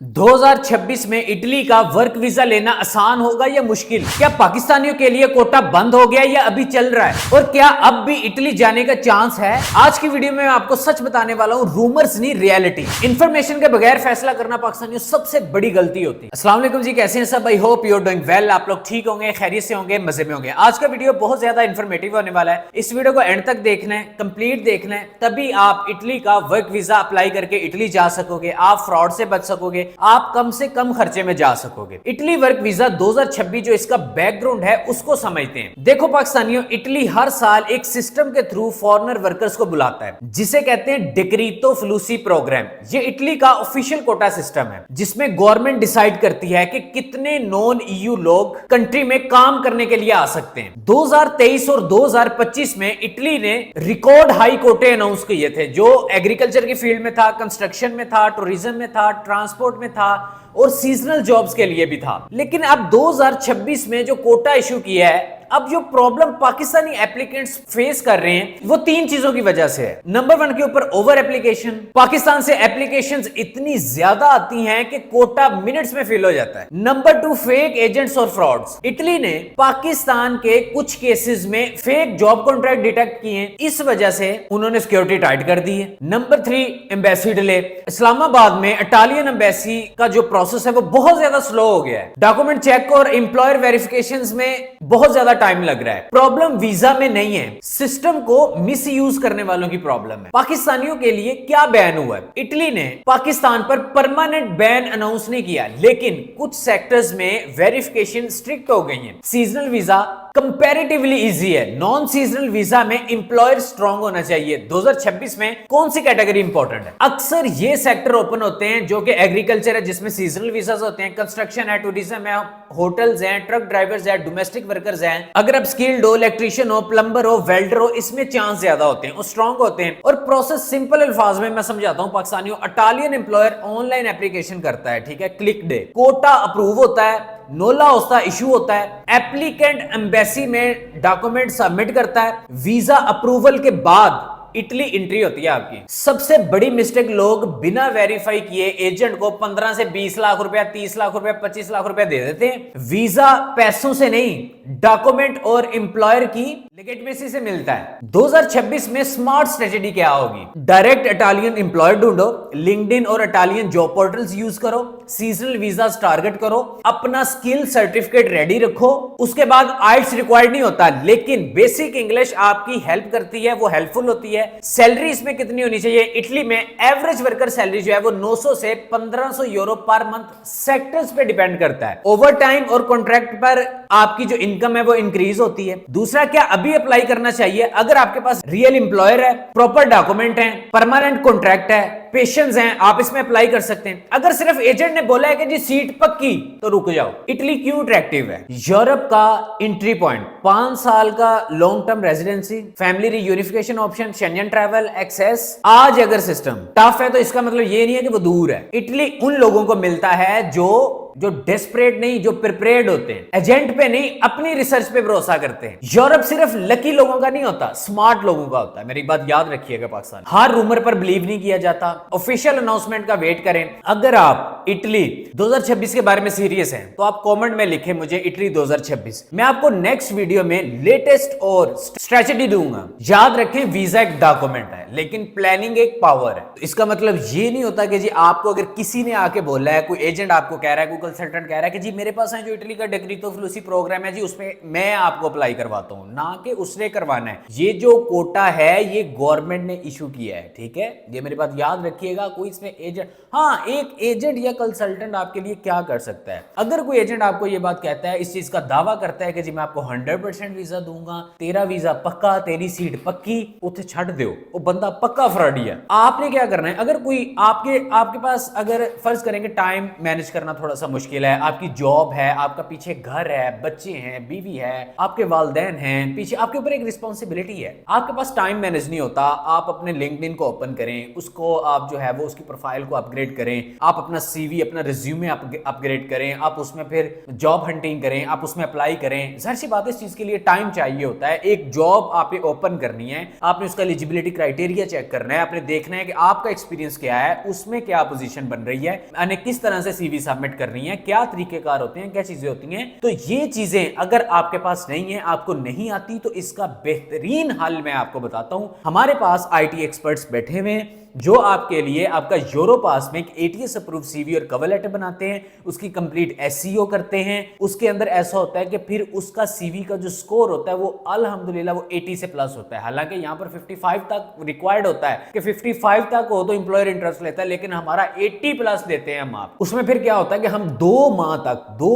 2026 में इटली का work visa लेना आसान होगा या मुश्किल? क्या पाकिस्तानियों के लिए कोटा बंद हो गया या अभी चल रहा है? और क्या अब भी इटली जाने का चांस है? आज की वीडियो में मैं आपको सच बताने वाला हूं, रूमर्स नहीं रियलिटी। इंफॉर्मेशन के बगैर फैसला करना पाकिस्तानियों सबसे बड़ी गलती होती है। अस्सलाम वालेकुम जी, कैसे हैं सब? I hope you are doing well. आप लोग ठीक होंगे, खैरियत से होंगे, मजे में होंगे। आज का वीडियो बहुत ज्यादा इंफॉर्मेटिव होने वाला है। इस वीडियो को एंड तक देखना है, कंप्लीट देखना है, तभी आप इटली का वर्क वीजा अप्लाई करके इटली जा सकोगे, आप फ्रॉड से बच सकोगे, आप कम से कम खर्चे में जा सकोगे। इटली वर्क वीजा 2026 जो इसका बैकग्राउंड है उसको समझते हैं। देखो पाकिस्तानियों, इटली हर साल एक सिस्टम के थ्रू फॉरेनर वर्कर्स को बुलाता है जिसे कहते हैं डिक्रीतो फ्लूसी प्रोग्राम। ये इटली का ऑफिशियल कोटा सिस्टम है जिसमें गवर्नमेंट डिसाइड करती है कि कितने नॉन ईयू लोग कंट्री में काम करने के लिए आ सकते हैं। 2023 और 2025 में इटली ने रिकॉर्ड हाई कोटे अनाउंस किए थे, जो एग्रीकल्चर की फील्ड में था, कंस्ट्रक्शन में था, टूरिज्म में था, ट्रांसपोर्ट में था और सीजनल जॉब्स के लिए भी था। लेकिन अब 2026 में जो कोटा इशू किया है, अब जो प्रॉब्लम पाकिस्तानी एप्लीकेंट्स फेस कर रहे हैं वो तीन चीजों की वजह से है। नंबर 1 के ऊपर ओवर एप्लीकेशन। पाकिस्तान से एप्लीकेशंस इतनी ज्यादा आती हैं कि कोटा मिनट्स में फिल हो जाता है। नंबर 2, फेक एजेंट्स और फ्रॉड्स। इटली ने पाकिस्तान के कुछ केसेस में फेक जॉब कॉन्ट्रैक्ट डिटेक्ट किए, इस वजह से उन्होंने सिक्योरिटी टाइट कर दी है। Number 3, embassy delay. इस्लामाबाद में इटालियन एम्बेसी का जो प्रोसेस है वो बहुत ज्यादा स्लो हो गया है। डॉक्यूमेंट चेक और एम्प्लॉयर वेरिफिकेशंस में बहुत ज्यादा टाइम लग रहा है। प्रॉब्लम वीजा में नहीं है, सिस्टम को मिसयूज करने वालों की प्रॉब्लम है। पाकिस्तानियों के लिए क्या बैन हुआ है? इटली ने पाकिस्तान पर परमानेंट बैन अनाउंस नहीं किया, लेकिन कुछ सेक्टर्स में वेरिफिकेशन स्ट्रिक्ट हो गई है। सीजनल वीजा कंपैरेटिवली इजी है। नॉन सीजनल वीजा में एम्प्लॉयर स्ट्रांग होना चाहिए। 2026 में कौन सी कैटेगरी इंपॉर्टेंट है? अक्सर ये सेक्टर ओपन होते हैं जो कि एग्रीकल्चर है, जिसमें सीजनल वीजास होते हैं, कंस्ट्रक्शन है, टूरिज्म है, होटल्स हैं, ट्रक ड्राइवर्स है, डोमेस्टिक वर्कर्स हैं। अगर आप स्किल्ड हो, इलेक्ट्रीशियन हो, प्लम्बर हो, वेल्डर हो, इसमें चांस ज्यादा होते हैं और स्ट्रांग होते हैं। और प्रोसेस सिंपल अल्फाज में मैं समझाता हूं पाकिस्तानियों। इटालियन एम्प्लॉयर ऑनलाइन एप्लीकेशन करता है, ठीक है, क्लिक डे, कोटा अप्रूव होता है, नोला होता इशू होता है, एप्लीकेंट एम्बेसी में डॉक्यूमेंट सबमिट करता है, वीजा अप्रूवल के बाद इटली एंट्री होती है आपकी। सबसे बड़ी मिस्टेक, लोग बिना वेरीफाई किए एजेंट को 15 से 20 लाख रुपया, 30 लाख रुपया, 25 लाख रुपया दे देते हैं। वीजा पैसों से नहीं, डॉक्यूमेंट और एम्प्लॉयर की लेजिटिमेसी से मिलता है। 2026 में स्मार्ट स्ट्रेटेजी क्या होगी? डायरेक्ट इटालियन एम्प्लॉयर ढूंढो, लिंक्डइन और इटालियन जॉब पोर्टल्स यूज करो, सीजनल वीजा टारगेट करो, अपना स्किल सर्टिफिकेट रेडी रखो। उसके बाद आइल्स रिक्वायर्ड नहीं होता, लेकिन बेसिक इंग्लिश आपकी हेल्प करती है, वो हेल्पफुल होती है। सैलरी इसमें कितनी होनी चाहिए? इटली में एवरेज वर्कर सैलरी जो है वो 900 से 1500 यूरो पर मंथ सेक्टर्स पे डिपेंड करता है। ओवर टाइम और कॉन्ट्रैक्ट पर आपकी जो इनकम है वो इंक्रीज होती है। दूसरा, क्या अभी अप्लाई करना चाहिए? अगर आपके पास रियल एम्प्लॉयर है, प्रॉपर डॉक्यूमेंट है, परमानेंट कॉन्ट्रैक्ट है, पेशेंस हैं, आप इसमें अप्लाई कर सकते हैं। अगर सिर्फ एजेंट ने बोला है कि जी सीट पक्की, तो रुक जाओ। इटली क्यों अट्रैक्टिव है? यूरोप का एंट्री पॉइंट, 5 साल का long term residency, family reunification option, Schengen travel access. आज अगर सिस्टम टफ है तो इसका मतलब ये नहीं है कि वो दूर है। इटली उन लोगों को मिलता है जो डेस्परेट नहीं, जो प्रिपेयर्ड होते हैं, एजेंट पे नहीं, अपनी रिसर्च पे भरोसा करते हैं। यूरोप सिर्फ लकी लोगों का नहीं होता, स्मार्ट लोगों का होता है। मेरी बात याद रखिएगा पाकिस्तान। हर रूमर पर बिलीव नहीं किया जाता, ऑफिशियल अनाउंसमेंट का वेट करें। अगर आप इटली 2026 के बारे में सीरियस हैं तो आप कमेंट में लिखें मुझे इटली 2026। मैं आपको नेक्स्ट वीडियो में लेटेस्ट और स्ट्रेटेजी दूंगा। याद रखें, वीजा एक डॉक्यूमेंट है, लेकिन प्लानिंग एक पावर है। इसका मतलब ये नहीं होता कि जी आपको अगर किसी ने आके बोला है, कोई एजेंट आपको कह रहा है, कंसल्टेंट कह रहा है कि जी मेरे पास है जो इटली का डिक्रीतो फ्लूसी प्रोग्राम है जी, उसमें मैं आपको अप्लाई करवाता हूं, ना कि उसने करवाना है। ये जो कोटा है ये गवर्नमेंट ने इशू किया है, ठीक है, ये मेरी बात याद रखिएगा। कोई इसमें एजेंट, हाँ, एक एजेंट या कंसल्टेंट आपके लिए क्या कर सकता है? अगर कोई एजेंट आपको ये बात कहता है, इस चीज का दावा करता है कि जी मैं आपको 100% वीजा दूंगा, तेरा वीजा पक्का, तेरी सीट पक्की, उसे छड़ दो, वो बंदा पक्का फ्रॉडी है। आपने क्या करना है? अगर कोई आपके पास, अगर फर्ज करेंगे टाइम मैनेज करना थोड़ा सा मुश्किल है, आपकी जॉब है, आपका पीछे घर है, बच्चे हैं, बीवी है, आपके वालदैन हैं, पीछे आपके ऊपर एक रिस्पॉन्सिबिलिटी है, आपके पास टाइम मैनेज नहीं होता। आप अपने लिंक्डइन को ओपन करें, उसको आप जो है वो उसकी प्रोफाइल को अपग्रेड करें, आप अपना सीवी अपना रिज्यूमे अपग्रेड करें, आप उसमें फिर जॉब हंटिंग करें, आप उसमें अप्लाई करें। जाहिर सी बात है इस चीज के लिए टाइम चाहिए होता है। एक जॉब आपने ओपन करनी है, आपने उसका एलिजिबिलिटी क्राइटेरिया चेक करना है, आपने देखना है कि आपका एक्सपीरियंस क्या है, उसमें क्या पोजीशन बन रही है, यानी किस तरह से सीवी सबमिट करनी है, क्या तरीकेकार होते हैं, क्या चीजें होती हैं। तो ये चीजें अगर आपके पास नहीं है, आपको नहीं आती, तो इसका बेहतरीन हल मैं आपको बताता हूं। हमारे पास आईटी एक्सपर्ट्स बैठे हुए हैं जो आपके लिए आपका यूरोपास में एक एटीएस अप्रूव सीवी और कवर लेटर बनाते हैं, उसकी कंप्लीट एसईओ करते हैं। उसके अंदर ऐसा होता है कि फिर उसका सीवी का जो स्कोर होता है वो अल्हम्दुलिल्लाह वो 80 से प्लस होता है। हालांकि यहां पर 55 तक रिक्वायर्ड होता है कि 55 तक हो तो इंप्लॉयर इंटरेस्ट लेता है, लेकिन हमारा 80 प्लस देते हैं हम आप। उसमें फिर क्या होता है कि हम 2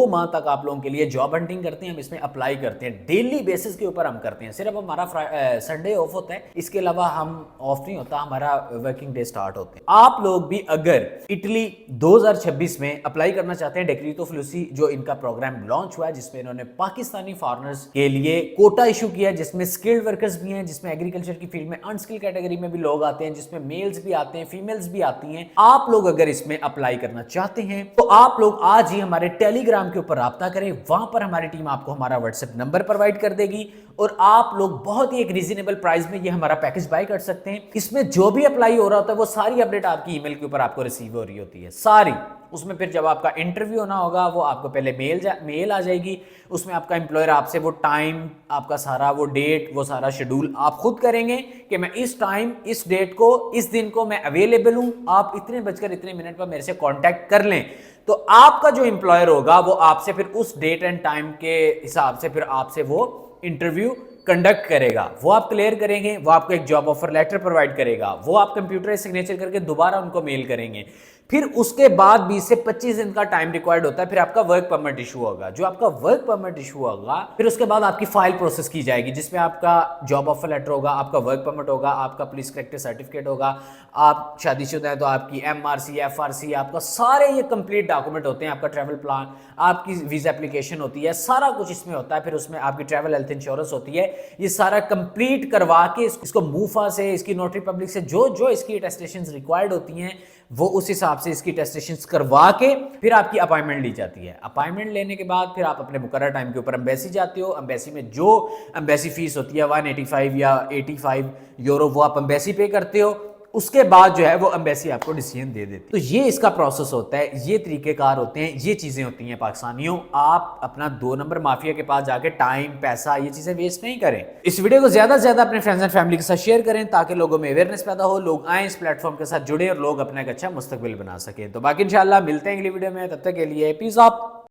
माह तक आप लोगों के लिए जॉब हंटिंग करते हैं, हम इसमें अप्लाई करते हैं, डेली बेसिस के ऊपर हम करते हैं। सिर्फ हमारा संडे ऑफ होता है, इसके अलावा हम ऑफ नहीं होता, हमारा वर्किंग डे स्टार्ट होते हैं। आप लोग भी अगर इटली 2026 में अप्लाई करना चाहते हैं, डेक्रीतो फ्लूसी जो इनका प्रोग्राम लॉन्च हुआ है जिसमें इन्होंने पाकिस्तानी फॉरेनर्स के लिए कोटा इशू किया है, जिसमें स्किल्ड वर्कर्स भी हैं, जिसमें एग्रीकल्चर की फील्ड में अनस्किल्ड कैटेगरी में भी लोग आते हैं, जिसमें मेल्स भी आते हैं, फीमेल्स भी आती हैं। आप लोग अगर इसमें अप्लाई करना चाहते हैं तो आप लोग आज ही हमारे टेलीग्राम के ऊपर राब्ता करें, वहां पर हमारी टीम आपको हमारा व्हाट्सएप नंबर प्रोवाइड कर देगी और आप लोग बहुत ही एक रीजनेबल प्राइस में ये हमारा पैकेज बाय कर सकते हैं। इसमें जो भी अप्लाई हो रहा होता है वो सारी अपडेट आपकी ईमेल के ऊपर आपको रिसीव हो रही होती है, सारी। उसमें फिर जब आपका इंटरव्यू होना होगा वो आपको पहले मेल आ जाएगी, उसमें आपका एम्प्लॉयर आपसे वो टाइम, आपका सारा वो डेट, वो सारा शेड्यूल आप खुद करेंगे कि मैं इस टाइम, इस डेट को, इस दिन को मैं अवेलेबल हूं, आप इतने बजकर इतने मिनट पर मेरे से कांटेक्ट कर लें। तो आपका जो एम्प्लॉयर होगा वो आपसे फिर उस डेट एंड टाइम के हिसाब से फिर आपसे वो इंटरव्यू कंडक्ट करेगा, वो आप क्लियर करेंगे, वो आपको एक जॉब ऑफर लेटर प्रोवाइड करेगा, वो आप कंप्यूटर सिग्नेचर करके दोबारा उनको मेल करेंगे। फिर उसके बाद 20 से 25 दिन का टाइम रिक्वायर्ड होता है, फिर आपका वर्क परमिट इशू होगा। जो आपका वर्क परमिट इशू होगा फिर उसके बाद आपकी फाइल प्रोसेस की जाएगी, जिसमें आपका जॉब ऑफर लेटर होगा, आपका वर्क परमिट होगा, आपका पुलिस करेक्टर सर्टिफिकेट होगा, आप शादीशुदा है तो आपकी एमआरसी, एफआरसी, आपका सारे ये कंप्लीट डॉक्यूमेंट होते हैं, आपका ट्रैवल प्लान, आपकी वीजा एप्लीकेशन होती है, सारा कुछ इसमें होता है। फिर उसमें आपकी ट्रैवल हेल्थ इंश्योरेंस होती है। ये सारा कंप्लीट करवा के इसको मूफा से, इसकी नोटरी पब्लिक से जो जो इसकी टेस्टेशंस रिक्वायर्ड होती हैं वो उस हिसाब से इसकी टेस्टेशंस करवा के फिर आपकी अपॉइंटमेंट ली जाती है। अपॉइंटमेंट लेने के बाद फिर आप अपने मुकर्रर टाइम के ऊपर एम्बेसी जाते हो। एम्बेसी में जो एम्बेसी फीस होती है 185 या 85 यूरो वो आप एम्बेसी पे करते हो। उसके बाद जो है वो एम्बेसी आपको डिसीजन दे देती है। तो ये इसका प्रोसेस होता है, ये तरीकेकार होते हैं, ये चीजें होती हैं पाकिस्तानियों। आप अपना 2 नंबर माफिया के पास जाके टाइम, पैसा, ये चीजें वेस्ट नहीं करें। इस वीडियो को ज्यादा से ज्यादा अपने फ्रेंड्स एंड फैमिली के साथ शेयर करें ताकि लोगों में अवेयरनेस पैदा हो, लोग आए इस प्लेटफॉर्म के साथ जुड़े और लोग अपना एक अच्छा मुस्तकबिल बना सकें। तो बाकी इंशाल्लाह मिलते हैं अगली वीडियो में, तब तक के लिए पीस ऑफ।